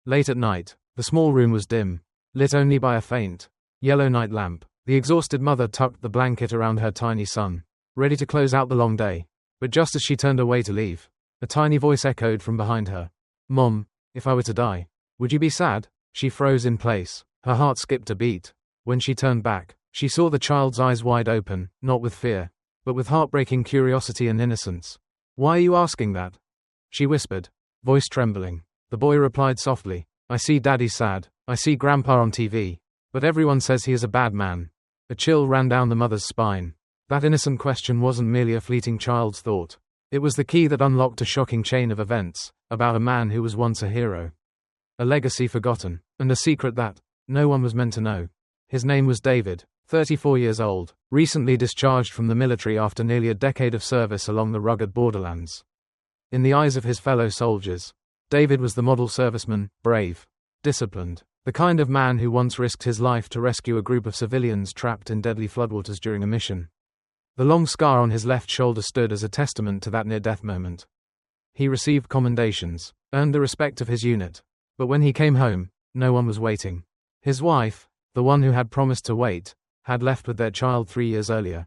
Late at night, the small room was dim, lit only by a faint, yellow night lamp. The exhausted mother tucked the blanket around her tiny son, ready to close out the long day. But just as she turned away to leave, a tiny voice echoed from behind her. "Mom, if I were to die, would you be sad?" She froze in place, her heart skipped a beat. When she turned back, she saw the child's eyes wide open, not with fear, but with heartbreaking curiosity and innocence. "Why are you asking that?" she whispered, voice trembling. The boy replied softly, "I see Daddy sad, I see Grandpa on TV, but everyone says he is a bad man." A chill ran down the mother's spine. That innocent question wasn't merely a fleeting child's thought. It was the key that unlocked a shocking chain of events, about a man who was once a hero. A legacy forgotten, and a secret that no one was meant to know. His name was David, 34 years old, recently discharged from the military after nearly a decade of service along the rugged borderlands. In the eyes of his fellow soldiers, David was the model serviceman, brave, disciplined, the kind of man who once risked his life to rescue a group of civilians trapped in deadly floodwaters during a mission. The long scar on his left shoulder stood as a testament to that near-death moment. He received commendations, earned the respect of his unit, but when he came home, no one was waiting. His wife, the one who had promised to wait, had left with their child 3 years earlier.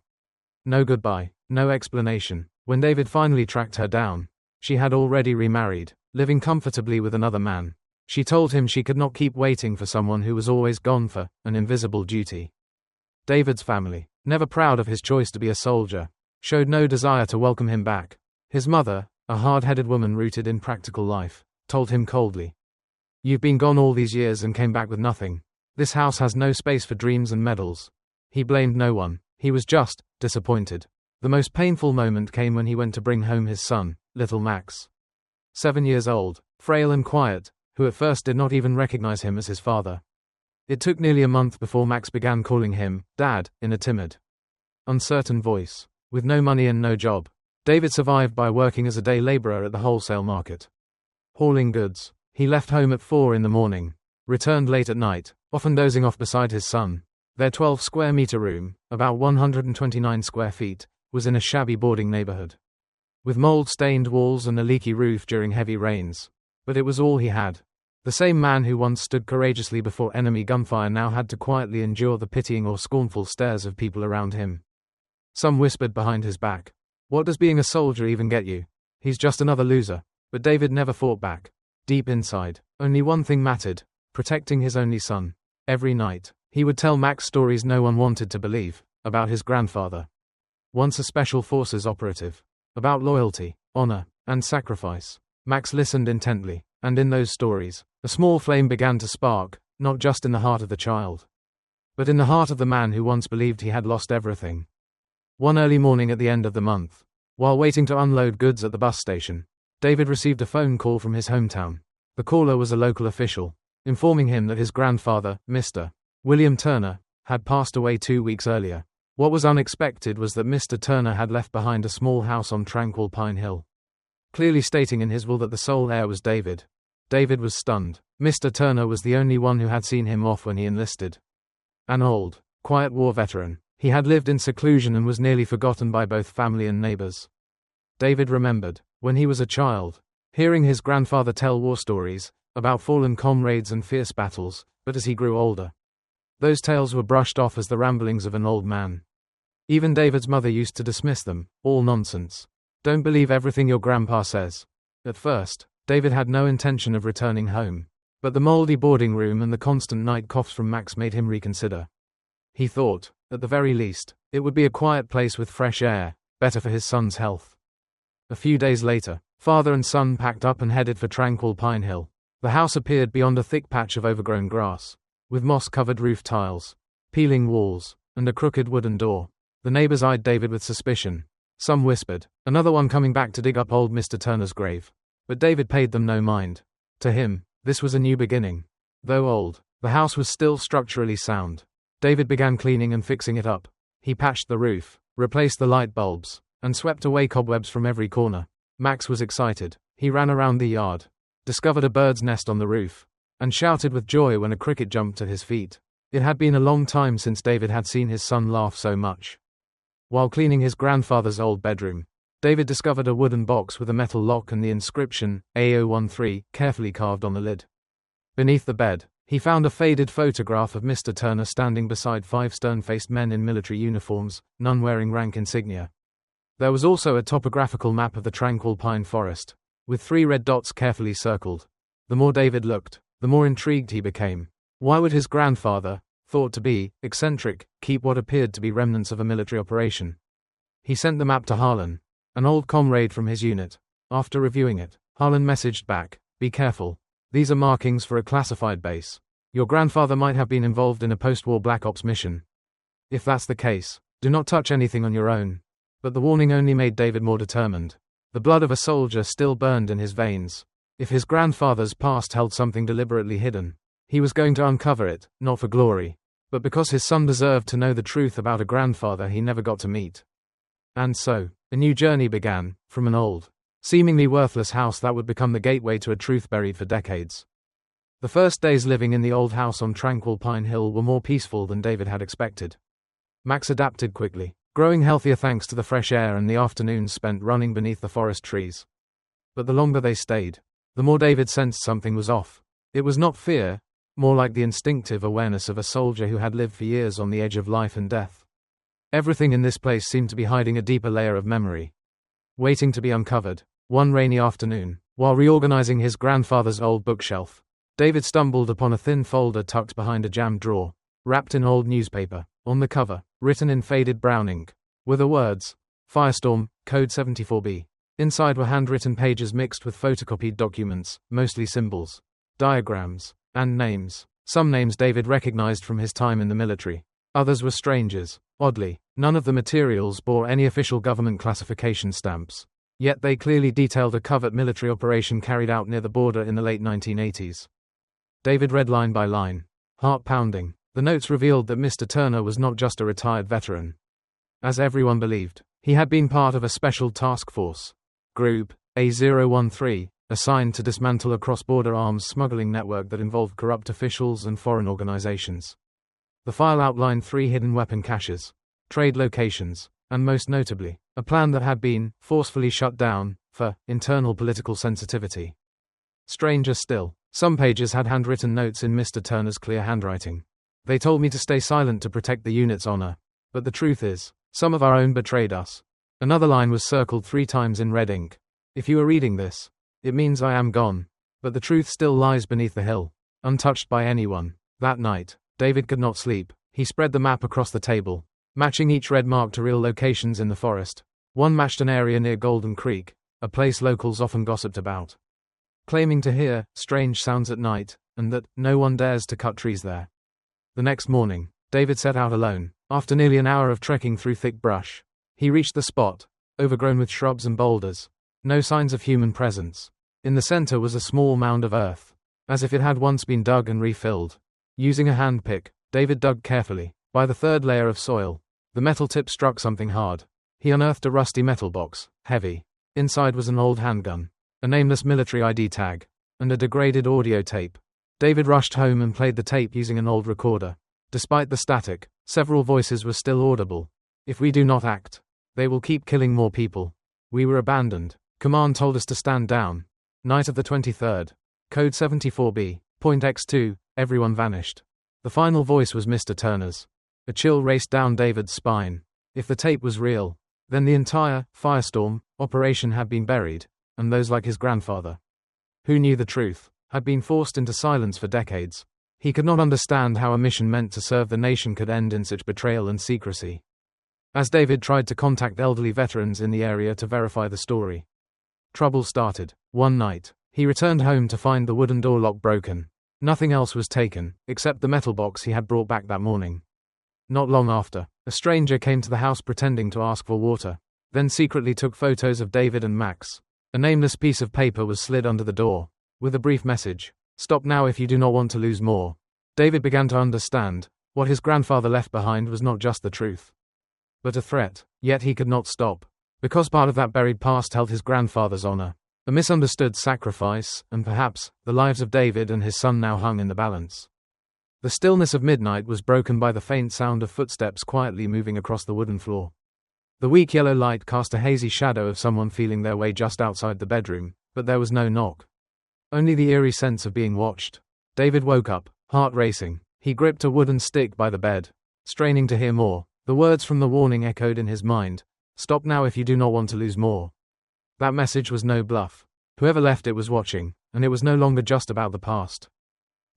No goodbye, no explanation. When David finally tracked her down, she had already remarried, living comfortably with another man. She told him she could not keep waiting for someone who was always gone for an invisible duty. David's family, never proud of his choice to be a soldier, showed no desire to welcome him back. His mother, a hard-headed woman rooted in practical life, told him coldly, "You've been gone all these years and came back with nothing. This house has no space for dreams and medals." He blamed no one, he was just disappointed. The most painful moment came when he went to bring home his son, little Max. 7 years old, frail and quiet, who at first did not even recognize him as his father. It took nearly a month before Max began calling him Dad in a timid, uncertain voice. With no money and no job, David survived by working as a day laborer at the wholesale market, hauling goods. He left home at 4 in the morning, returned late at night, often dozing off beside his son. Their 12-square-meter room, about 129 square feet, was in a shabby boarding neighborhood, with mold-stained walls and a leaky roof during heavy rains. But it was all he had. The same man who once stood courageously before enemy gunfire now had to quietly endure the pitying or scornful stares of people around him. Some whispered behind his back, "What does being a soldier even get you? He's just another loser." But David never fought back. Deep inside, only one thing mattered: protecting his only son. Every night, he would tell Max stories no one wanted to believe, about his grandfather, once a special forces operative, about loyalty, honor, and sacrifice. Max listened intently, and in those stories, a small flame began to spark, not just in the heart of the child, but in the heart of the man who once believed he had lost everything. One early morning at the end of the month, while waiting to unload goods at the bus station, David received a phone call from his hometown. The caller was a local official, informing him that his grandfather, Mr. William Turner, had passed away 2 weeks earlier. What was unexpected was that Mr. Turner had left behind a small house on tranquil Pine Hill, clearly stating in his will that the sole heir was David. David was stunned. Mr. Turner was the only one who had seen him off when he enlisted. An old, quiet war veteran, he had lived in seclusion and was nearly forgotten by both family and neighbors. David remembered, when he was a child, hearing his grandfather tell war stories, about fallen comrades and fierce battles, but as he grew older, those tales were brushed off as the ramblings of an old man. Even David's mother used to dismiss them, all nonsense. Don't believe everything your grandpa says. At first, David had no intention of returning home, but the moldy boarding room and the constant night coughs from Max made him reconsider. He thought, at the very least, it would be a quiet place with fresh air, better for his son's health. A few days later, father and son packed up and headed for tranquil Pine Hill. The house appeared beyond a thick patch of overgrown grass, with moss-covered roof tiles, peeling walls, and a crooked wooden door. The neighbors eyed David with suspicion. Some whispered, "Another one coming back to dig up old Mr. Turner's grave." But David paid them no mind. To him, this was a new beginning. Though old, the house was still structurally sound. David began cleaning and fixing it up. He patched the roof, replaced the light bulbs, and swept away cobwebs from every corner. Max was excited. He ran around the yard, discovered a bird's nest on the roof, and shouted with joy when a cricket jumped at his feet. It had been a long time since David had seen his son laugh so much. While cleaning his grandfather's old bedroom, David discovered a wooden box with a metal lock and the inscription, A013, carefully carved on the lid. Beneath the bed, he found a faded photograph of Mr. Turner standing beside 5 stern-faced men in military uniforms, none wearing rank insignia. There was also a topographical map of the tranquil pine forest, with 3 red dots carefully circled. The more David looked, the more intrigued he became. Why would his grandfather, thought to be eccentric, keep what appeared to be remnants of a military operation? He sent the map to Harlan, an old comrade from his unit. After reviewing it, Harlan messaged back, "Be careful. These are markings for a classified base. Your grandfather might have been involved in a post-war Black Ops mission. If that's the case, do not touch anything on your own." But the warning only made David more determined. The blood of a soldier still burned in his veins. If his grandfather's past held something deliberately hidden, he was going to uncover it, not for glory, but because his son deserved to know the truth about a grandfather he never got to meet. And so, a new journey began, from an old, seemingly worthless house that would become the gateway to a truth buried for decades. The first days living in the old house on tranquil Pine Hill were more peaceful than David had expected. Max adapted quickly, growing healthier thanks to the fresh air and the afternoons spent running beneath the forest trees. But the longer they stayed, the more David sensed something was off. It was not fear, more like the instinctive awareness of a soldier who had lived for years on the edge of life and death. Everything in this place seemed to be hiding a deeper layer of memory, waiting to be uncovered. One rainy afternoon, while reorganizing his grandfather's old bookshelf, David stumbled upon a thin folder tucked behind a jammed drawer, wrapped in old newspaper. On the cover, written in faded brown ink, were the words, "Firestorm, Code 74B. Inside were handwritten pages mixed with photocopied documents, mostly symbols, diagrams, and names. Some names David recognized from his time in the military. Others were strangers. Oddly, none of the materials bore any official government classification stamps. Yet they clearly detailed a covert military operation carried out near the border in the late 1980s. David read line by line, heart pounding. The notes revealed that Mr. Turner was not just a retired veteran. As everyone believed, he had been part of a special task force, Group A013, assigned to dismantle a cross-border arms smuggling network that involved corrupt officials and foreign organizations. The file outlined 3 hidden weapon caches, trade locations, and most notably, a plan that had been forcefully shut down for internal political sensitivity. Stranger still, some pages had handwritten notes in Mr. Turner's clear handwriting. "They told me to stay silent to protect the unit's honor. But the truth is, some of our own betrayed us." Another line was circled 3 times in red ink. "If you are reading this, it means I am gone. But the truth still lies beneath the hill, untouched by anyone." That night, David could not sleep. He spread the map across the table, matching each red mark to real locations in the forest. One matched an area near Golden Creek, a place locals often gossiped about, claiming to hear strange sounds at night, and that no one dares to cut trees there. The next morning, David set out alone. After nearly an hour of trekking through thick brush, he reached the spot, overgrown with shrubs and boulders. No signs of human presence. In the center was a small mound of earth, as if it had once been dug and refilled. Using a hand pick, David dug carefully. By the 3rd layer of soil, the metal tip struck something hard. He unearthed a rusty metal box, heavy. Inside was an old handgun, a nameless military ID tag, and a degraded audio tape. David rushed home and played the tape using an old recorder. Despite the static, several voices were still audible. "If we do not act, they will keep killing more people. We were abandoned. Command told us to stand down. Night of the 23rd. Code 74B. Point X2, everyone vanished." The final voice was Mr. Turner's. A chill raced down David's spine. If the tape was real, then the entire Firestorm operation had been buried, and those like his grandfather, who knew the truth, had been forced into silence for decades. He could not understand how a mission meant to serve the nation could end in such betrayal and secrecy. As David tried to contact elderly veterans in the area to verify the story, trouble started. One night, he returned home to find the wooden door lock broken. Nothing else was taken, except the metal box he had brought back that morning. Not long after, a stranger came to the house pretending to ask for water, then secretly took photos of David and Max. A nameless piece of paper was slid under the door, with a brief message: "Stop now if you do not want to lose more." David began to understand, what his grandfather left behind was not just the truth, but a threat. Yet he could not stop, because part of that buried past held his grandfather's honor. A misunderstood sacrifice, and perhaps, the lives of David and his son now hung in the balance. The stillness of midnight was broken by the faint sound of footsteps quietly moving across the wooden floor. The weak yellow light cast a hazy shadow of someone feeling their way just outside the bedroom, but there was no knock. Only the eerie sense of being watched. David woke up, heart racing. He gripped a wooden stick by the bed, straining to hear more. The words from the warning echoed in his mind. Stop now if you do not want to lose more. That message was no bluff. Whoever left it was watching, and it was no longer just about the past,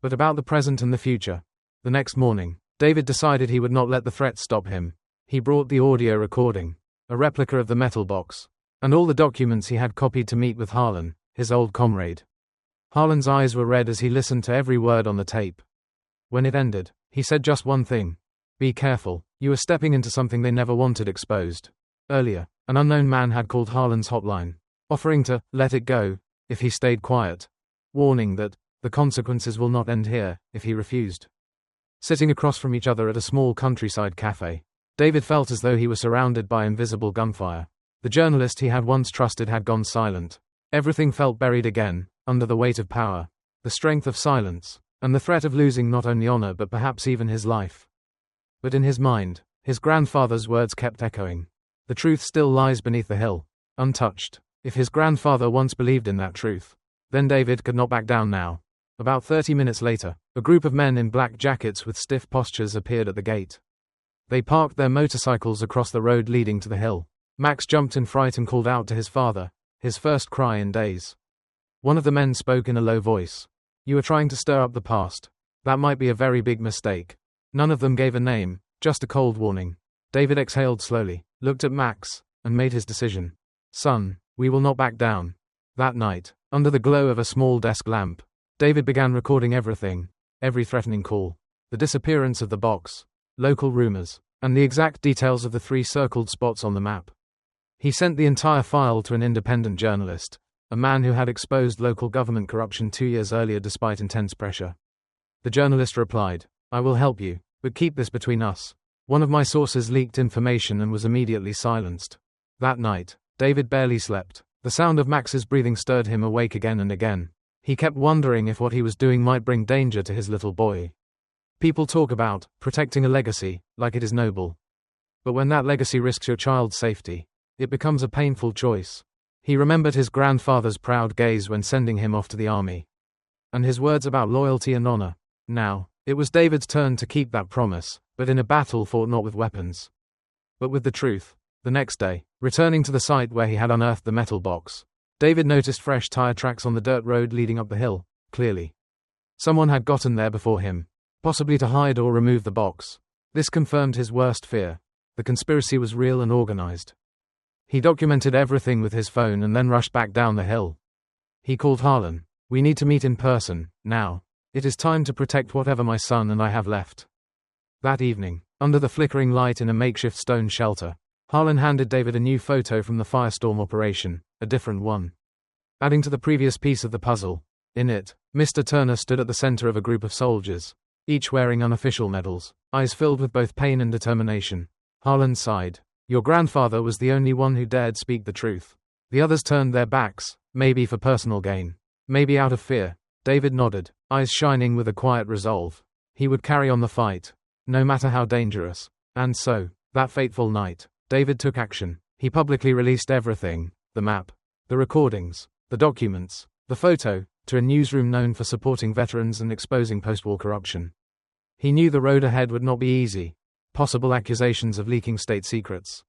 but about the present and the future. The next morning, David decided he would not let the threat stop him. He brought the audio recording, a replica of the metal box, and all the documents he had copied to meet with Harlan, his old comrade. Harlan's eyes were red as he listened to every word on the tape. When it ended, he said just one thing. Be careful, you are stepping into something they never wanted exposed. Earlier, an unknown man had called Harlan's hotline, offering to let it go if he stayed quiet, warning that the consequences will not end here if he refused. Sitting across from each other at a small countryside cafe, David felt as though he was surrounded by invisible gunfire. The journalist he had once trusted had gone silent. Everything felt buried again, under the weight of power, the strength of silence, and the threat of losing not only honor but perhaps even his life. But in his mind, his grandfather's words kept echoing. The truth still lies beneath the hill, untouched. If his grandfather once believed in that truth, then David could not back down now. About 30 minutes later, a group of men in black jackets with stiff postures appeared at the gate. They parked their motorcycles across the road leading to the hill. Max jumped in fright and called out to his father, his first cry in days. One of the men spoke in a low voice. You are trying to stir up the past. That might be a very big mistake. None of them gave a name, just a cold warning. David exhaled slowly, looked at Max, and made his decision. Son, we will not back down. That night, under the glow of a small desk lamp, David began recording everything, every threatening call, the disappearance of the box, local rumors, and the exact details of the 3 circled spots on the map. He sent the entire file to an independent journalist, a man who had exposed local government corruption 2 years earlier despite intense pressure. The journalist replied, I will help you, but keep this between us. One of my sources leaked information and was immediately silenced. That night, David barely slept. The sound of Max's breathing stirred him awake again and again. He kept wondering if what he was doing might bring danger to his little boy. People talk about protecting a legacy, like it is noble. But when that legacy risks your child's safety, it becomes a painful choice. He remembered his grandfather's proud gaze when sending him off to the army, and his words about loyalty and honor. Now, it was David's turn to keep that promise, but in a battle fought not with weapons, but with the truth. The next day, returning to the site where he had unearthed the metal box, David noticed fresh tire tracks on the dirt road leading up the hill. Clearly, someone had gotten there before him, possibly to hide or remove the box. This confirmed his worst fear. The conspiracy was real and organized. He documented everything with his phone and then rushed back down the hill. He called Harlan. We need to meet in person, now. It is time to protect whatever my son and I have left. That evening, under the flickering light in a makeshift stone shelter, Harlan handed David a new photo from the Firestorm operation, a different one. Adding to the previous piece of the puzzle, in it, Mr. Turner stood at the center of a group of soldiers, each wearing unofficial medals, eyes filled with both pain and determination. Harlan sighed. Your grandfather was the only one who dared speak the truth. The others turned their backs, maybe for personal gain, maybe out of fear. David nodded, eyes shining with a quiet resolve. He would carry on the fight, no matter how dangerous. And so, that fateful night, David took action. He publicly released everything, the map, the recordings, the documents, the photo, to a newsroom known for supporting veterans and exposing post-war corruption. He knew the road ahead would not be easy. Possible accusations of leaking state secrets,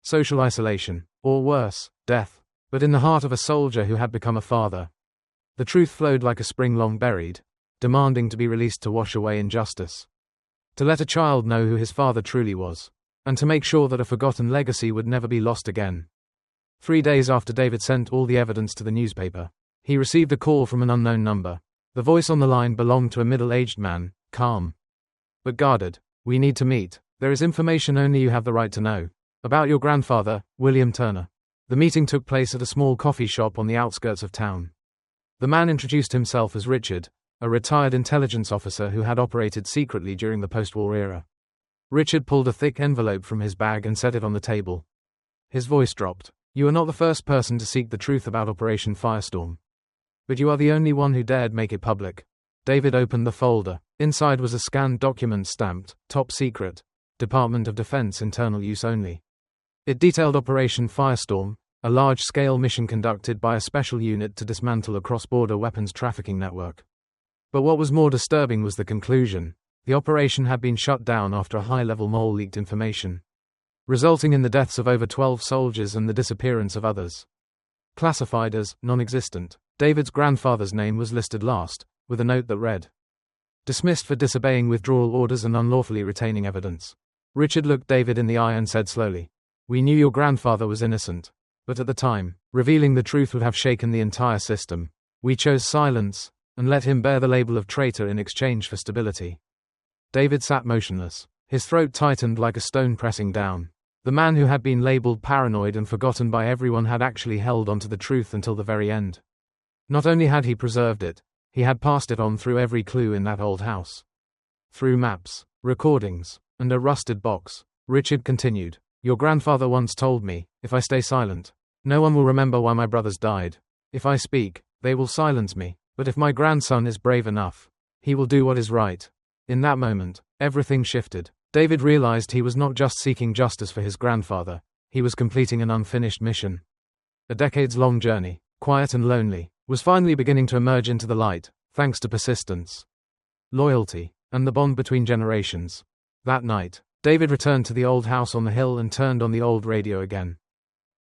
social isolation, or worse, death. But in the heart of a soldier who had become a father, the truth flowed like a spring long buried, demanding to be released to wash away injustice, to let a child know who his father truly was, and to make sure that a forgotten legacy would never be lost again. 3 days after David sent all the evidence to the newspaper, he received a call from an unknown number. The voice on the line belonged to a middle-aged man, calm but guarded. We need to meet. There is information only you have the right to know. About your grandfather, William Turner. The meeting took place at a small coffee shop on the outskirts of town. The man introduced himself as Richard, a retired intelligence officer who had operated secretly during the post-war era. Richard pulled a thick envelope from his bag and set it on the table. His voice dropped. You are not the first person to seek the truth about Operation Firestorm, but you are the only one who dared make it public. David opened the folder. Inside was a scanned document stamped, Top Secret, Department of Defense Internal Use Only. It detailed Operation Firestorm, a large-scale mission conducted by a special unit to dismantle a cross-border weapons trafficking network. But what was more disturbing was the conclusion. The operation had been shut down after a high-level mole leaked information, resulting in the deaths of over 12 soldiers and the disappearance of others. Classified as non-existent, David's grandfather's name was listed last, with a note that read, "Dismissed for disobeying withdrawal orders and unlawfully retaining evidence." Richard looked David in the eye and said slowly, "We knew your grandfather was innocent, but at the time, revealing the truth would have shaken the entire system. We chose silence, and let him bear the label of traitor in exchange for stability." David sat motionless, his throat tightened like a stone pressing down. The man who had been labeled paranoid and forgotten by everyone had actually held on to the truth until the very end. Not only had he preserved it, he had passed it on through every clue in that old house. Through maps, recordings, and a rusted box. Richard continued, "Your grandfather once told me, if I stay silent, no one will remember why my brothers died. If I speak, they will silence me, but if my grandson is brave enough, he will do what is right." In that moment, everything shifted. David realized he was not just seeking justice for his grandfather, he was completing an unfinished mission. A decades-long journey, quiet and lonely, was finally beginning to emerge into the light, thanks to persistence, loyalty, and the bond between generations. That night, David returned to the old house on the hill and turned on the old radio again.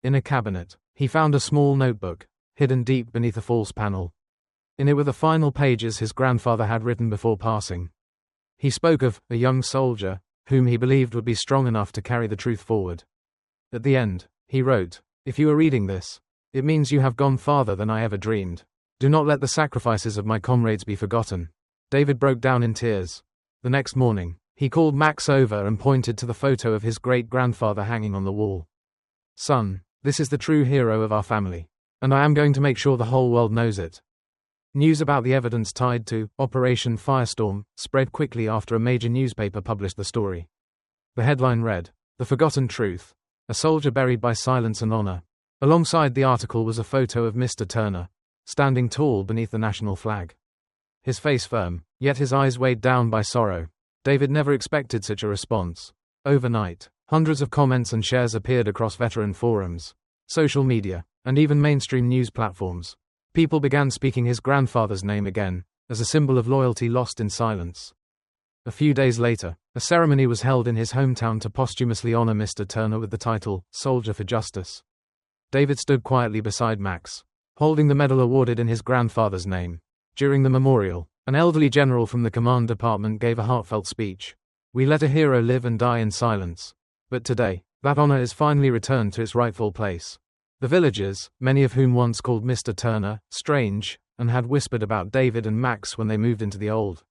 In a cabinet, he found a small notebook, hidden deep beneath a false panel. In it were the final pages his grandfather had written before passing. He spoke of a young soldier, whom he believed would be strong enough to carry the truth forward. At the end, he wrote, "If you are reading this, it means you have gone farther than I ever dreamed. Do not let the sacrifices of my comrades be forgotten." David broke down in tears. The next morning, he called Max over and pointed to the photo of his great-grandfather hanging on the wall. "Son, this is the true hero of our family, and I am going to make sure the whole world knows it." News about the evidence tied to Operation Firestorm spread quickly after a major newspaper published the story. The headline read, "The Forgotten Truth, a soldier buried by silence and honor." Alongside the article was a photo of Mr. Turner, standing tall beneath the national flag. His face firm, yet his eyes weighed down by sorrow. David never expected such a response. Overnight, hundreds of comments and shares appeared across veteran forums, social media, and even mainstream news platforms. People began speaking his grandfather's name again, as a symbol of loyalty lost in silence. A few days later, a ceremony was held in his hometown to posthumously honor Mr. Turner with the title, Soldier for Justice. David stood quietly beside Max, holding the medal awarded in his grandfather's name. During the memorial, an elderly general from the command department gave a heartfelt speech. "We let a hero live and die in silence. But today, that honor is finally returned to its rightful place." The villagers, many of whom once called Mr. Turner strange, and had whispered about David and Max when they moved into the old,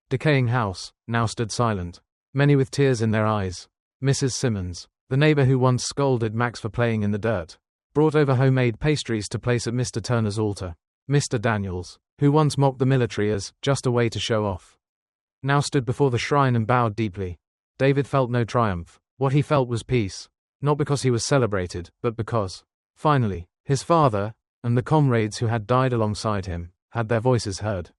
decaying house, now stood silent, many with tears in their eyes. Mrs. Simmons, the neighbor who once scolded Max for playing in the dirt, brought over homemade pastries to place at Mr. Turner's altar. Mr. Daniels, who once mocked the military as just a way to show off, now stood before the shrine and bowed deeply. David felt no triumph. What he felt was peace, not because he was celebrated, but because, finally, his father, and the comrades who had died alongside him, had their voices heard,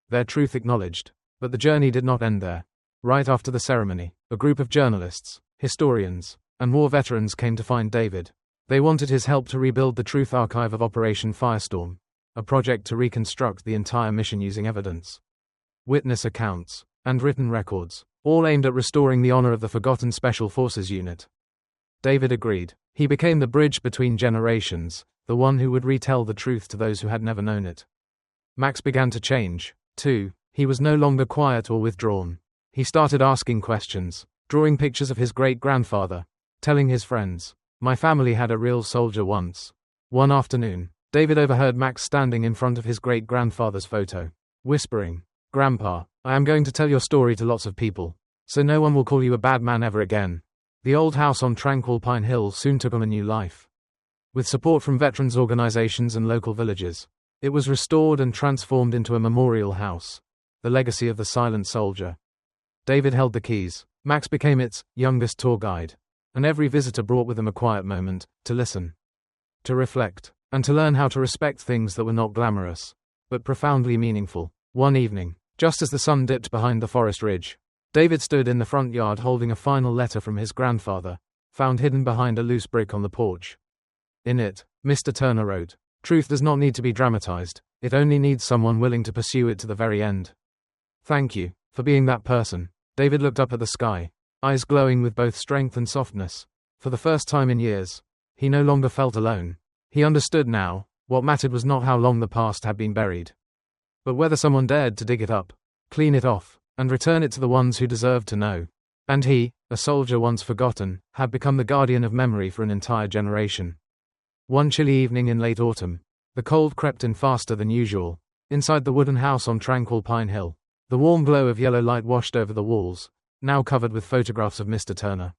their truth acknowledged. But the journey did not end there. Right after the ceremony, a group of journalists, historians, and war veterans came to find David. They wanted his help to rebuild the truth archive of Operation Firestorm, a project to reconstruct the entire mission using evidence, witness accounts, and written records, all aimed at restoring the honor of the forgotten Special Forces unit. David agreed. He became the bridge between generations, the one who would retell the truth to those who had never known it. Max began to change, too. He was no longer quiet or withdrawn. He started asking questions, drawing pictures of his great-grandfather, telling his friends, "My family had a real soldier once." One afternoon, David overheard Max standing in front of his great-grandfather's photo, whispering, "Grandpa, I am going to tell your story to lots of people, so no one will call you a bad man ever again." The old house on tranquil Pine Hill soon took on a new life. With support from veterans organizations and local villages, it was restored and transformed into a memorial house, the legacy of the silent soldier. David held the keys. Max became its youngest tour guide, and every visitor brought with them a quiet moment, to listen, to reflect, and to learn how to respect things that were not glamorous, but profoundly meaningful. One evening, just as the sun dipped behind the forest ridge, David stood in the front yard holding a final letter from his grandfather, found hidden behind a loose brick on the porch. In it, Mr. Turner wrote, "Truth does not need to be dramatized, It only needs someone willing to pursue it to the very end. Thank you for being that person. David looked up at the sky, eyes glowing with both strength and softness. For the first time in years, he no longer felt alone. He understood now, what mattered was not how long the past had been buried, but whether someone dared to dig it up, clean it off, and return it to the ones who deserved to know. And he, a soldier once forgotten, had become the guardian of memory for an entire generation. One chilly evening in late autumn, the cold crept in faster than usual. Inside the wooden house on tranquil Pine Hill, the warm glow of yellow light washed over the walls, now covered with photographs of Mr. Turner,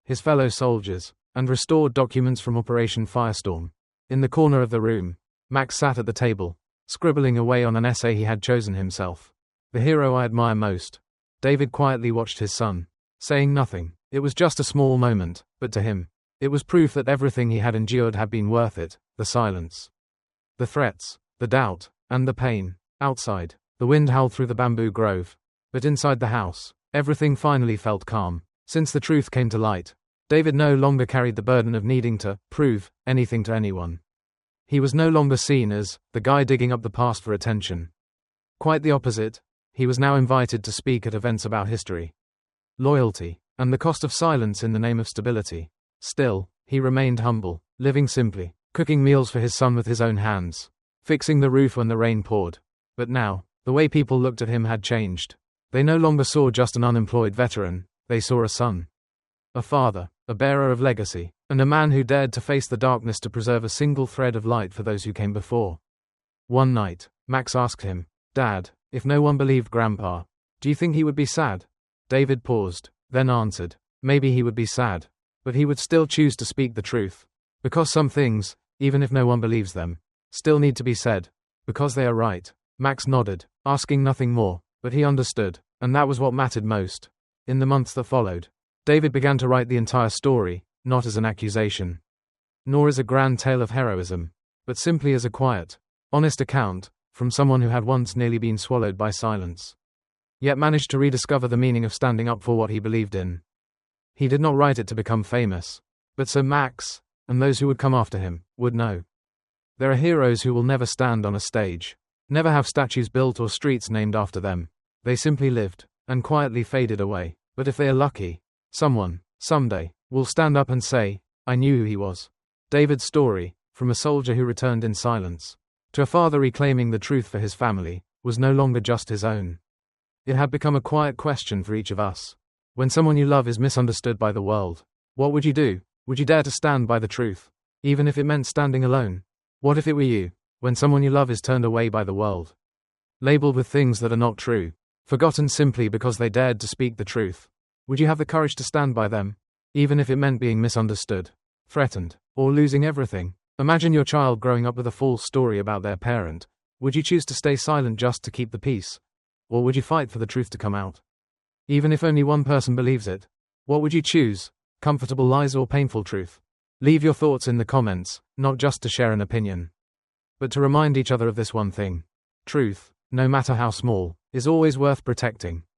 his fellow soldiers, and restored documents from Operation Firestorm. In the corner of the room, Max sat at the table, scribbling away on an essay he had chosen himself. The hero I admire most. David quietly watched his son, saying nothing. It was just a small moment, but to him, it was proof that everything he had endured had been worth it. The silence, the threats, the doubt, and the pain. Outside, the wind howled through the bamboo grove. But inside the house, everything finally felt calm. Since the truth came to light, David no longer carried the burden of needing to prove anything to anyone. He was no longer seen as the guy digging up the past for attention. Quite the opposite, he was now invited to speak at events about history, loyalty, and the cost of silence in the name of stability. Still, he remained humble, living simply, cooking meals for his son with his own hands, fixing the roof when the rain poured. But now, the way people looked at him had changed. They no longer saw just an unemployed veteran, they saw a son, a father, a bearer of legacy, and a man who dared to face the darkness to preserve a single thread of light for those who came before. One night, Max asked him, "Dad, if no one believed Grandpa, do you think he would be sad?" David paused, then answered, "Maybe he would be sad, but he would still choose to speak the truth. Because some things, even if no one believes them, still need to be said, because they are right." Max nodded, asking nothing more, but he understood, and that was what mattered most. In the months that followed, David began to write the entire story, not as an accusation, nor as a grand tale of heroism, but simply as a quiet, honest account, from someone who had once nearly been swallowed by silence, yet managed to rediscover the meaning of standing up for what he believed in. He did not write it to become famous, but so Max, and those who would come after him, would know. There are heroes who will never stand on a stage, never have statues built or streets named after them. They simply lived, and quietly faded away. But if they are lucky, someone, someday, will stand up and say, "I knew who he was." David's story, from a soldier who returned in silence, to a father reclaiming the truth for his family, was no longer just his own. It had become a quiet question for each of us. When someone you love is misunderstood by the world, what would you do? Would you dare to stand by the truth, even if it meant standing alone? What if it were you, when someone you love is turned away by the world, labeled with things that are not true, forgotten simply because they dared to speak the truth? Would you have the courage to stand by them, even if it meant being misunderstood, threatened, or losing everything? Imagine your child growing up with a false story about their parent. Would you choose to stay silent just to keep the peace? Or would you fight for the truth to come out? Even if only one person believes it, what would you choose? Comfortable lies or painful truth? Leave your thoughts in the comments, not just to share an opinion, but to remind each other of this one thing. Truth, no matter how small, is always worth protecting.